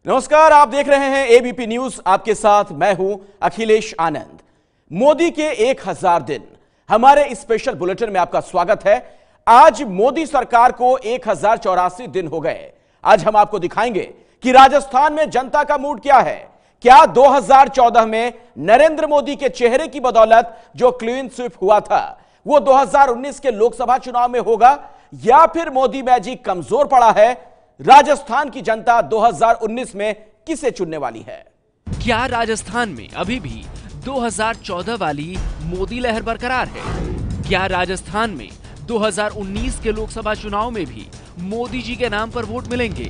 नमस्कार, आप देख रहे हैं एबीपी न्यूज। आपके साथ मैं हूं अखिलेश आनंद। मोदी के 1000 दिन हमारे इस स्पेशल बुलेटिन में आपका स्वागत है। आज मोदी सरकार को 1084 दिन हो गए। आज हम आपको दिखाएंगे कि राजस्थान में जनता का मूड क्या है। क्या 2014 में नरेंद्र मोदी के चेहरे की बदौलत जो क्लीन स्वीप हुआ था वो 2019 के लोकसभा चुनाव में होगा, या फिर मोदी मैजिक कमजोर पड़ा है? राजस्थान की जनता 2019 में किसे चुनने वाली है? क्या राजस्थान में अभी भी 2014 वाली मोदी लहर बरकरार है? क्या राजस्थान में 2019 के लोकसभा चुनाव में भी मोदी जी के नाम पर वोट मिलेंगे?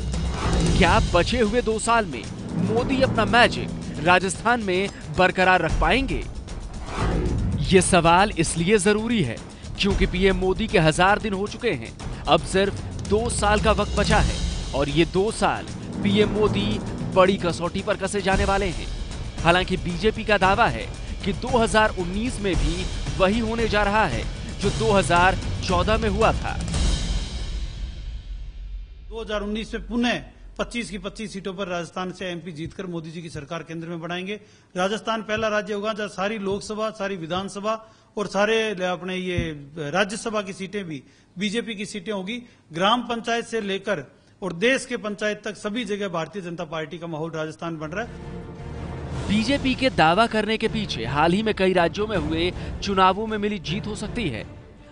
क्या बचे हुए 2 साल में मोदी अपना मैजिक राजस्थान में बरकरार रख पाएंगे? ये सवाल इसलिए जरूरी है क्योंकि पीएम मोदी के 1000 दिन हो चुके हैं। अब सिर्फ 2 साल का वक्त बचा है और ये 2 साल पीएम मोदी बड़ी कसौटी पर कसे जाने वाले हैं। हालांकि बीजेपी का दावा है कि 2019 में भी वही होने जा रहा है जो 2014 में हुआ था। 2019 में पुनः 25 की 25 सीटों पर राजस्थान से एमपी जीतकर मोदी जी की सरकार केंद्र में बनाएंगे। राजस्थान पहला राज्य होगा जहां सारी लोकसभा, सारी विधानसभा और सारे अपने ये राज्यसभा की सीटें भी बीजेपी की सीटें होगी। ग्राम पंचायत से लेकर और देश के पंचायत तक सभी जगह भारतीय जनता पार्टी का माहौल राजस्थान बन रहा है। बीजेपी के दावा करने के पीछे हाल ही में कई राज्यों में हुए चुनावों में मिली जीत हो सकती है।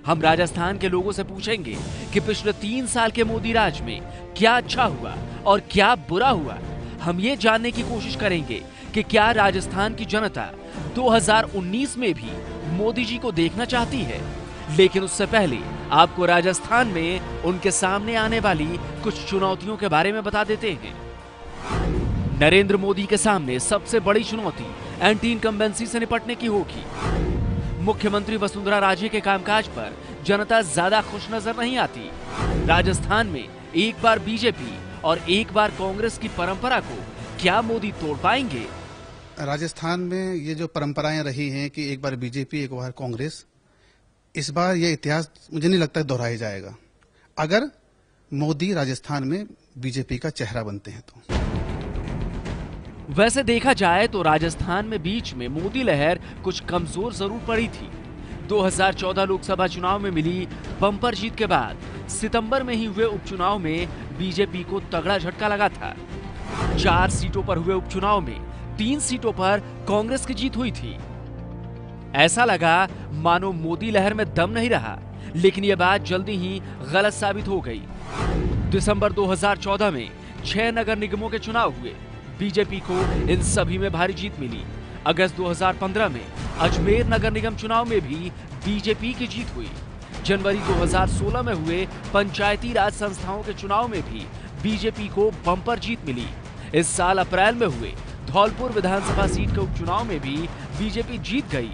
हम राजस्थान के लोगों से पूछेंगे कि पिछले 3 साल के मोदी राज में क्या अच्छा हुआ और क्या बुरा हुआ। हम ये जानने की कोशिश करेंगे कि क्या राजस्थान की जनता 2019 में भी मोदी जी को देखना चाहती है। लेकिन उससे पहले आपको राजस्थान में उनके सामने आने वाली कुछ चुनौतियों के बारे में बता देते हैं। नरेंद्र मोदी के सामने सबसे बड़ी चुनौती एंटी इनकम्बेंसी से निपटने की होगी। मुख्यमंत्री वसुंधरा राजे के कामकाज पर जनता ज्यादा खुश नजर नहीं आती। राजस्थान में एक बार बीजेपी और एक बार कांग्रेस की परंपरा को क्या मोदी तोड़ पाएंगे? राजस्थान में ये जो परंपराएं रही हैं कि एक बार बीजेपी एक बार कांग्रेस, इस बार ये इतिहास मुझे नहीं लगता दोहराया जाएगा अगर मोदी राजस्थान में बीजेपी का चेहरा बनते हैं तो। वैसे देखा जाए तो राजस्थान में बीच में मोदी लहर कुछ कमजोर जरूर पड़ी थी। 2014 लोकसभा चुनाव में मिली बम्पर जीत के बाद सितंबर में ही हुए उपचुनाव में बीजेपी को तगड़ा झटका लगा था। 4 सीटों पर हुए उपचुनाव में 3 सीटों पर कांग्रेस की जीत हुई थी। ऐसा लगा मानो मोदी लहर में दम नहीं रहा, लेकिन यह बात जल्दी ही गलत साबित हो गई। दिसंबर 2014 में 6 नगर निगमों के चुनाव हुए। बीजेपी को इन सभी में भारी जीत मिली। अगस्त 2015 में अजमेर नगर निगम चुनाव में भी बीजेपी की जीत हुई। जनवरी 2016 में हुए पंचायती राज संस्थाओं के चुनाव में भी बीजेपी को बम्पर जीत मिली। इस साल अप्रैल में हुए धौलपुर विधानसभा सीट के उपचुनाव में भी बीजेपी जीत गई।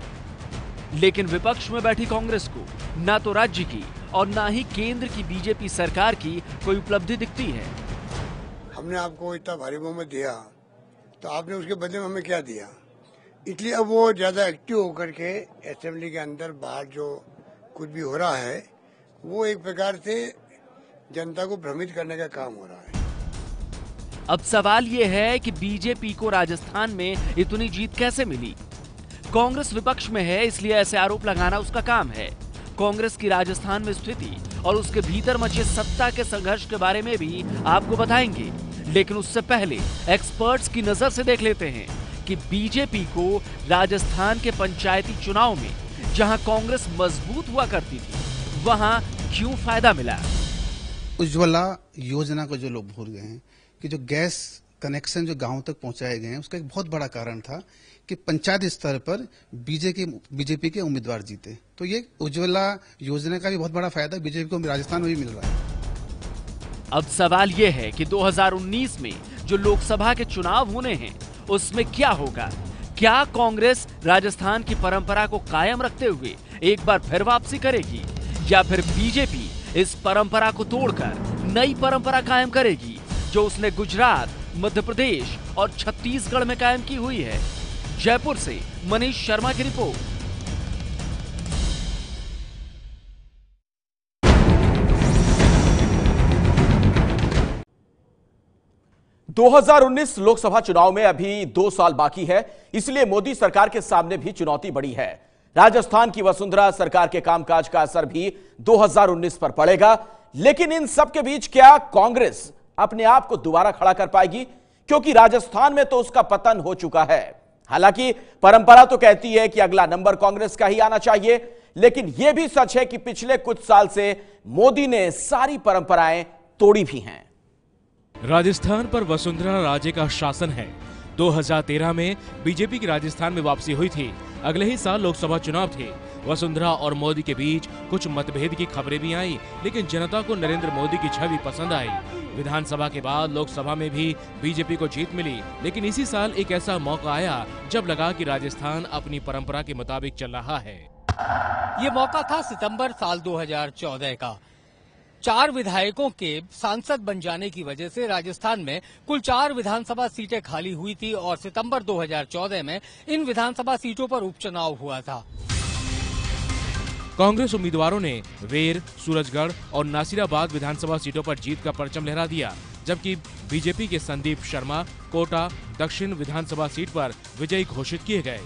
लेकिन विपक्ष में बैठी कांग्रेस को न तो राज्य की और न ही केंद्र की बीजेपी सरकार की कोई उपलब्धि दिखती है। हमने आपको इतना भारी बहुमत दिया तो आपने उसके बदले में हमें क्या दिया? इसलिए अब वो ज्यादा एक्टिव होकर के असेंबली के अंदर बाहर जो कुछ भी हो रहा है वो एक प्रकार से जनता को भ्रमित करने का काम हो रहा है। अब सवाल यह है कि बीजेपी को राजस्थान में इतनी जीत कैसे मिली? कांग्रेस विपक्ष में है, इसलिए ऐसे आरोप लगाना उसका काम है। कांग्रेस की राजस्थान में स्थिति और उसके भीतर मचे सत्ता के संघर्ष के बारे में भी आपको बताएंगे। लेकिन उससे पहले एक्सपर्ट्स की नजर से देख लेते हैं कि बीजेपी को राजस्थान के पंचायती चुनाव में जहां कांग्रेस मजबूत हुआ करती थी वहां क्यों फायदा मिला। उज्ज्वला योजना को जो लोग भूल गए हैं कि जो गैस कनेक्शन जो गांव तक पहुंचाए गए हैं उसका एक बहुत बड़ा कारण था कि पंचायत स्तर पर बीजेपी के उम्मीदवार जीते। तो ये उज्ज्वला योजना का भी बहुत बड़ा फायदा बीजेपी को राजस्थान में भी मिल रहा है। अब सवाल यह है कि 2019 में जो लोकसभा के चुनाव होने हैं उसमें क्या होगा? क्या कांग्रेस राजस्थान की परंपरा को कायम रखते हुए एक बार फिर वापसी करेगी, या फिर बीजेपी इस परंपरा को तोड़कर नई परंपरा कायम करेगी जो उसने गुजरात, मध्य प्रदेश और छत्तीसगढ़ में कायम की हुई है? जयपुर से मनीष शर्मा की रिपोर्ट। 2019 लोकसभा चुनाव में अभी 2 साल बाकी है, इसलिए मोदी सरकार के सामने भी चुनौती बड़ी है। राजस्थान की वसुंधरा सरकार के कामकाज का असर भी 2019 पर पड़ेगा, लेकिन इन सब के बीच क्या कांग्रेस अपने आप को दोबारा खड़ा कर पाएगी? क्योंकि राजस्थान में तो उसका पतन हो चुका है। हालांकि परंपरा तो कहती है कि अगला नंबर कांग्रेस का ही आना चाहिए, लेकिन यह भी सच है कि पिछले कुछ साल से मोदी ने सारी परंपराएं तोड़ी भी हैं। राजस्थान पर वसुंधरा राजे का शासन है। 2013 में बीजेपी की राजस्थान में वापसी हुई थी। अगले ही साल लोकसभा चुनाव थे। वसुंधरा और मोदी के बीच कुछ मतभेद की खबरें भी आई, लेकिन जनता को नरेंद्र मोदी की छवि पसंद आई। विधानसभा के बाद लोकसभा में भी बीजेपी को जीत मिली, लेकिन इसी साल एक ऐसा मौका आया जब लगा कि राजस्थान अपनी परंपरा के मुताबिक चल रहा है। ये मौका था सितंबर साल 2014 का। 4 विधायकों के सांसद बन जाने की वजह से राजस्थान में कुल 4 विधानसभा सीटें खाली हुई थी और सितंबर 2014 में इन विधानसभा सीटों पर उपचुनाव हुआ था। कांग्रेस उम्मीदवारों ने वेर, सूरजगढ़ और नासिराबाद विधानसभा सीटों पर जीत का परचम लहरा दिया, जबकि बीजेपी के संदीप शर्मा कोटा दक्षिण विधानसभा सीट पर विजयी घोषित किए गए।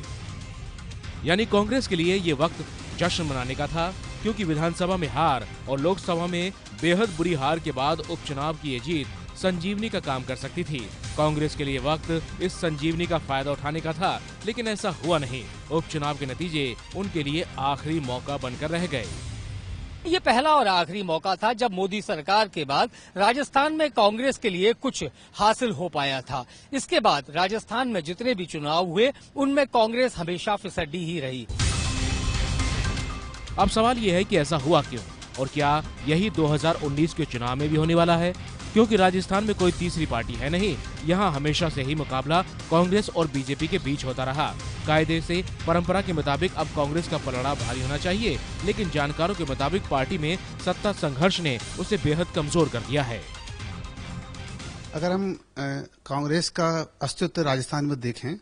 यानी कांग्रेस के लिए ये वक्त जश्न मनाने का था, क्योंकि विधानसभा में हार और लोकसभा में बेहद बुरी हार के बाद उपचुनाव की ये जीत संजीवनी का काम कर सकती थी। कांग्रेस के लिए वक्त इस संजीवनी का फायदा उठाने का था, लेकिन ऐसा हुआ नहीं। उपचुनाव के नतीजे उनके लिए आखिरी मौका बनकर रह गए। ये पहला और आखिरी मौका था जब मोदी सरकार के बाद राजस्थान में कांग्रेस के लिए कुछ हासिल हो पाया था। इसके बाद राजस्थान में जितने भी चुनाव हुए उनमें कांग्रेस हमेशा फिसड्डी ही रही। अब सवाल ये है कि ऐसा हुआ क्यों, और क्या यही 2019 के चुनाव में भी होने वाला है? क्योंकि राजस्थान में कोई तीसरी पार्टी है नहीं। यहाँ हमेशा से ही मुकाबला कांग्रेस और बीजेपी के बीच होता रहा। कायदे से परंपरा के मुताबिक अब कांग्रेस का पलड़ा भारी होना चाहिए, लेकिन जानकारों के मुताबिक पार्टी में सत्ता संघर्ष ने उसे बेहद कमजोर कर दिया है। अगर हम कांग्रेस का अस्तित्व राजस्थान में देखें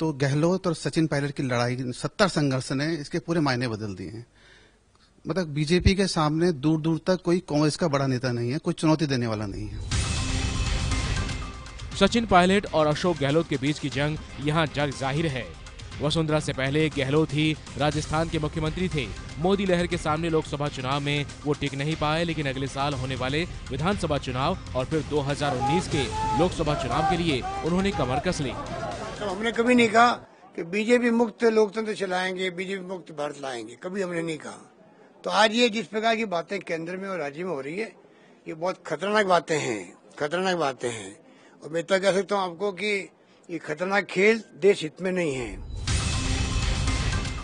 तो गहलोत और सचिन पायलट की लड़ाई, सत्ता संघर्ष ने इसके पूरे मायने बदल दिए हैं। मतलब बीजेपी के सामने दूर दूर तक कोई कांग्रेस का बड़ा नेता नहीं है, कोई चुनौती देने वाला नहीं है। सचिन पायलट और अशोक गहलोत के बीच की जंग यहाँ जग जाहिर है। वसुंधरा से पहले गहलोत ही राजस्थान के मुख्यमंत्री थे। मोदी लहर के सामने लोकसभा चुनाव में वो टिक नहीं पाए, लेकिन अगले साल होने वाले विधानसभा चुनाव और फिर 2019 के लोकसभा चुनाव के लिए उन्होंने कमर कस ली। तो हमने कभी नहीं कहा कि बीजेपी मुक्त लोकतंत्र चलाएंगे, बीजेपी मुक्त भारत लाएंगे, कभी हमने नहीं कहा। तो आज ये जिस प्रकार की बातें केंद्र में और राज्य में हो रही है, ये बहुत खतरनाक बातें हैं, खतरनाक बातें हैं। और मैं तो कह सकता हूँ आपको कि ये खतरनाक खेल देश हित में नहीं है।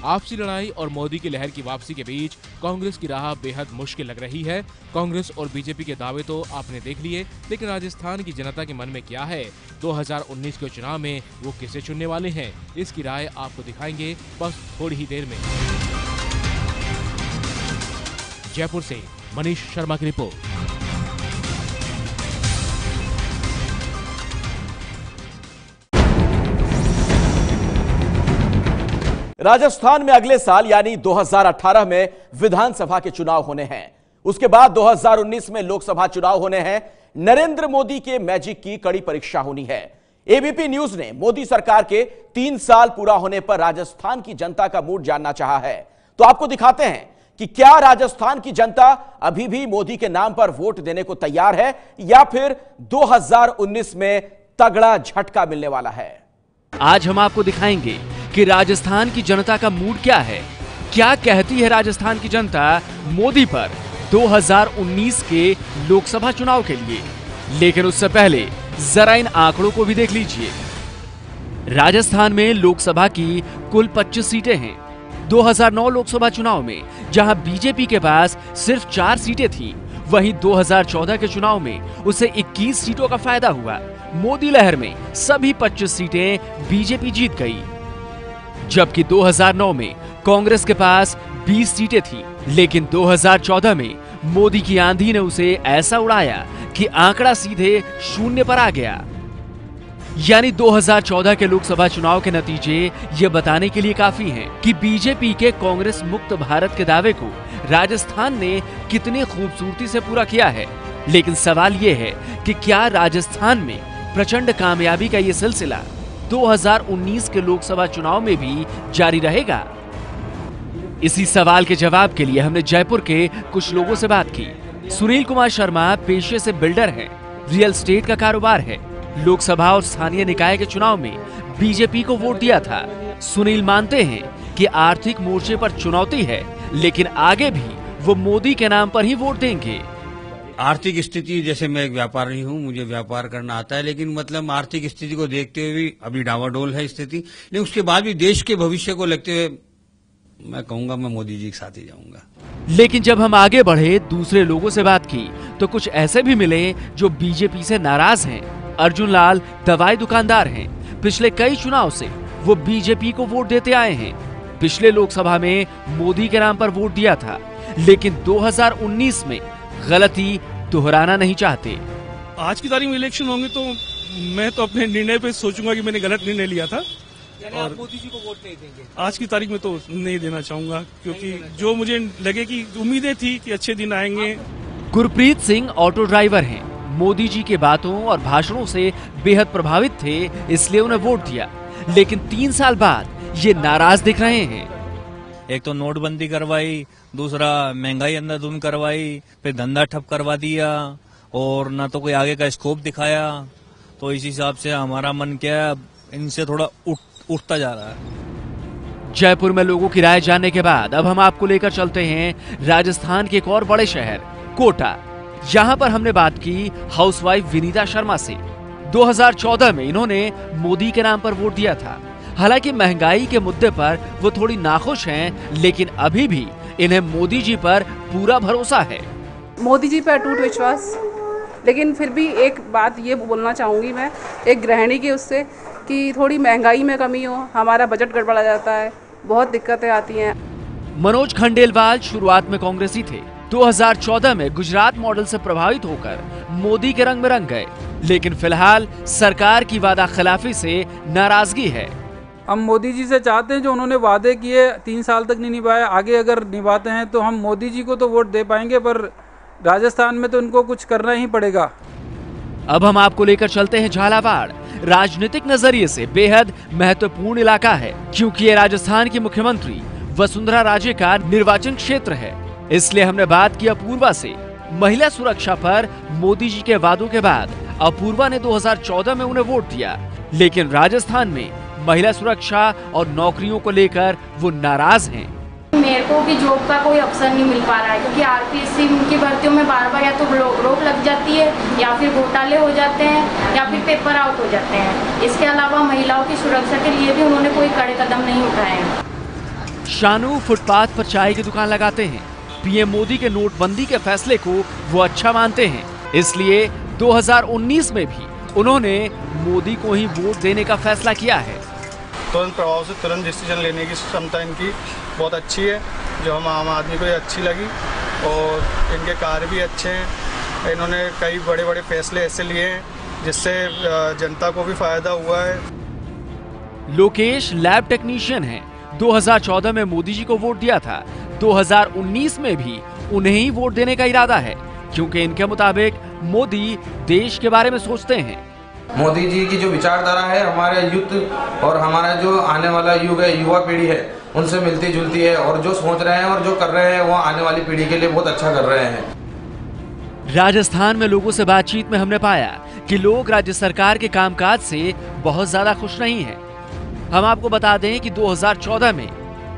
आपसी लड़ाई और मोदी की लहर की वापसी के बीच कांग्रेस की राह बेहद मुश्किल लग रही है। कांग्रेस और बीजेपी के दावे तो आपने देख लिए, लेकिन राजस्थान की जनता के मन में क्या है? 2019 के चुनाव में वो किसे चुनने वाले हैं? इसकी राय आपको दिखाएंगे बस थोड़ी ही देर में। जयपुर से मनीष शर्मा की रिपोर्ट। राजस्थान में अगले साल यानी 2018 में विधानसभा के चुनाव होने हैं। उसके बाद 2019 में लोकसभा चुनाव होने हैं। नरेंद्र मोदी के मैजिक की कड़ी परीक्षा होनी है। एबीपी न्यूज ने मोदी सरकार के 3 साल पूरा होने पर राजस्थान की जनता का मूड जानना चाहा है। तो आपको दिखाते हैं कि क्या राजस्थान की जनता अभी भी मोदी के नाम पर वोट देने को तैयार है या फिर 2019 में तगड़ा झटका मिलने वाला है। आज हम आपको दिखाएंगे कि राजस्थान की जनता का मूड क्या है, क्या कहती है राजस्थान की जनता मोदी पर 2019 के लोकसभा चुनाव के लिए। लेकिन उससे पहले जरा इन आंकड़ों को भी देख लीजिए। राजस्थान में लोकसभा की कुल 25 सीटें हैं। 2009 लोकसभा चुनाव में जहां बीजेपी के पास सिर्फ 4 सीटें थीं, वहीं 2014 के चुनाव में उसे 21 सीटों का फायदा हुआ। मोदी लहर में सभी 25 सीटें बीजेपी जीत गई, जबकि 2009 में कांग्रेस के पास 20 सीटें थीं। लेकिन 2014 में मोदी की आंधी ने उसे ऐसा उड़ाया कि आंकड़ा सीधे 0 पर आ गया। यानी 2014 के लोकसभा चुनाव के नतीजे ये बताने के लिए काफी हैं कि बीजेपी के कांग्रेस मुक्त भारत के दावे को राजस्थान ने कितनी खूबसूरती से पूरा किया है। लेकिन सवाल ये है कि क्या राजस्थान में प्रचंड कामयाबी का ये सिलसिला 2019 के लोकसभा चुनाव में भी जारी रहेगा? इसी सवाल के जवाब के लिए हमने जयपुर के कुछ लोगों से बात की। सुनील कुमार शर्मा पेशे से बिल्डर हैं, रियल एस्टेट का कारोबार है। लोकसभा और स्थानीय निकाय के चुनाव में बीजेपी को वोट दिया था। सुनील मानते हैं कि आर्थिक मोर्चे पर चुनौती है, लेकिन आगे भी वो मोदी के नाम पर ही वोट देंगे। आर्थिक स्थिति, जैसे मैं एक व्यापारी हूँ, मुझे व्यापार करना आता है, लेकिन मतलब आर्थिक स्थिति को देखते हुए भी अभी डावाडोल है स्थिति, लेकिन उसके बाद भी देश के भविष्य को लगते हुए मैं कहूंगा मैं मोदी जी के साथ ही जाऊंगा। लेकिन जब हम आगे बढ़े, दूसरे लोगों से बात की, तो कुछ ऐसे भी मिले जो बीजेपी से नाराज हैं। अर्जुन लाल दवाई दुकानदार हैं। पिछले कई चुनाव से वो बीजेपी को वोट देते आए हैं। पिछले लोकसभा में मोदी के नाम पर वोट दिया था, लेकिन 2019 में गलती दोहराना नहीं चाहते। आज की तारीख में इलेक्शन होंगे तो मैं तो अपने निर्णय पे सोचूंगा कि मैंने गलत निर्णय लिया था, और मोदी जी को वोट नहीं देंगे। आज की तारीख में तो नहीं देना चाहूंगा, क्योंकि जो मुझे लगे कि उम्मीदें थी कि अच्छे दिन आएंगे। गुरप्रीत सिंह ऑटो ड्राइवर हैं। मोदी जी के बातों और भाषणों से बेहद प्रभावित थे, इसलिए उन्हें वोट दिया। लेकिन 3 साल बाद ये नाराज दिख रहे हैं। एक तो नोटबंदी करवाई, दूसरा महंगाई अंधाधुंध करवाई, फिर धंधा ठप करवा दिया, और ना तो कोई आगे का स्कोप दिखाया। तो इस हिसाब से हमारा मन क्या है, इनसे थोड़ा उठता जा रहा है। जयपुर में लोगों की राय जानने के बाद अब हम आपको लेकर चलते हैं राजस्थान के एक और बड़े शहर कोटा। यहाँ पर हमने बात की हाउसवाइफ विनीता शर्मा से। 2014 में इन्होंने मोदी के नाम पर वोट दिया था। हालांकि महंगाई के मुद्दे पर वो थोड़ी नाखुश हैं, लेकिन अभी भी इन्हें मोदी जी पर पूरा भरोसा है। मोदी जी पर अटूट विश्वास। लेकिन फिर भी एक बात ये बोलना चाहूँगी मैं, एक गृहिणी की उससे, कि थोड़ी महंगाई में कमी हो, हमारा बजट गड़बड़ा जाता है, बहुत दिक्कतें आती हैं। मनोज खंडेलवाल शुरुआत में कांग्रेसी थे। 2014 में गुजरात मॉडल से प्रभावित होकर मोदी के रंग में रंग गए, लेकिन फिलहाल सरकार की वादा खिलाफी से नाराजगी है। हम मोदी जी से चाहते हैं जो उन्होंने वादे किए 3 साल तक नहीं निभाए, आगे अगर निभाते हैं तो हम मोदी जी को तो वोट दे पाएंगे, पर राजस्थान में तो उनको कुछ करना ही पड़ेगा। अब हम आपको लेकर चलते हैं झालावाड़। राजनीतिक नजरिए से बेहद महत्वपूर्ण इलाका है, क्योंकि ये राजस्थान की मुख्यमंत्री वसुंधरा राजे का निर्वाचन क्षेत्र है। इसलिए हमने बात की अपूर्वा से। महिला सुरक्षा पर मोदी जी के वादों के बाद अपूर्वा ने 2014 में उन्हें वोट दिया, लेकिन राजस्थान में महिला सुरक्षा और नौकरियों को लेकर वो नाराज हैं। मेरे को भी जॉब का कोई अवसर नहीं मिल पा रहा है, क्योंकि आरपीएससी की भर्तियों में बार बार या तो रोक लग जाती है, या फिर घोटाले हो जाते हैं, या फिर पेपर आउट हो जाते हैं। इसके अलावा महिलाओं की सुरक्षा के लिए भी उन्होंने कोई कड़े कदम नहीं उठाए हैं। शानू फुटपाथ पर चाय की दुकान लगाते हैं। पीएम मोदी के नोटबंदी के फैसले को वो अच्छा मानते हैं, इसलिए 2019 में भी उन्होंने मोदी को ही वोट देने का फैसला किया है। तुरंत प्रभाव से तुरंत डिसीजन लेने की क्षमता इनकी बहुत अच्छी है, जो हम आम आदमी को ये अच्छी लगी, और इनके कार्य भी अच्छे हैं। इन्होंने कई बड़े बड़े फैसले ऐसे लिए हैं जिससे जनता को भी फायदा हुआ है। लोकेश लैब टेक्नीशियन हैं। 2014 में मोदी जी को वोट दिया था। 2019 में भी उन्हें ही वोट देने का इरादा है, क्योंकि इनके मुताबिक मोदी देश के बारे में सोचते हैं। मोदी जी की जो विचारधारा है हमारे यूथ और हमारा जो आने वाला युग है, युवा पीढ़ी है, उनसे मिलती जुलती है, और जो सोच रहे हैं और जो कर रहे हैं वो आने वाली पीढ़ी के लिए बहुत अच्छा कर रहे हैं। राजस्थान में लोगों से बातचीत में हमने पाया कि लोग राज्य सरकार के कामकाज से बहुत ज्यादा खुश नहीं हैं। हम आपको बता दें कि 2014 में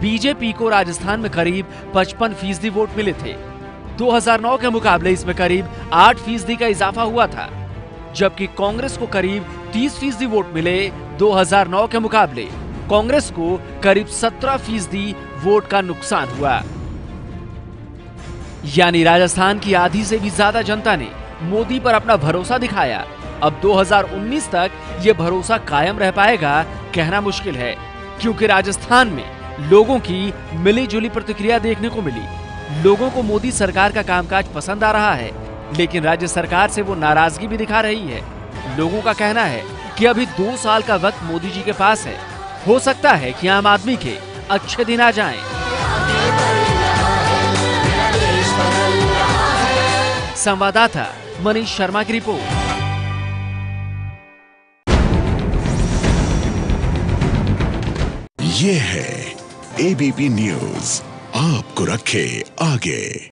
बीजेपी को राजस्थान में करीब 55% वोट मिले थे। 2009 के मुकाबले इसमें करीब 8% का इजाफा हुआ था, जबकि कांग्रेस को करीब 30% वोट मिले। 2009 के मुकाबले कांग्रेस को करीब 17% वोट का नुकसान हुआ। यानी राजस्थान की आधी से भी ज्यादा जनता ने मोदी पर अपना भरोसा दिखाया। अब 2019 तक ये भरोसा कायम रह पाएगा कहना मुश्किल है, क्योंकि राजस्थान में लोगों की मिली जुली प्रतिक्रिया देखने को मिली। लोगों को मोदी सरकार का कामकाज पसंद आ रहा है, लेकिन राज्य सरकार से वो नाराजगी भी दिखा रही है। लोगों का कहना है कि अभी 2 साल का वक्त मोदी जी के पास है। हो सकता है कि आम आदमी के अच्छे दिन आ जाएं। संवाददाता मनीष शर्मा की रिपोर्ट। ये है एबीपी न्यूज, आपको रखे आगे।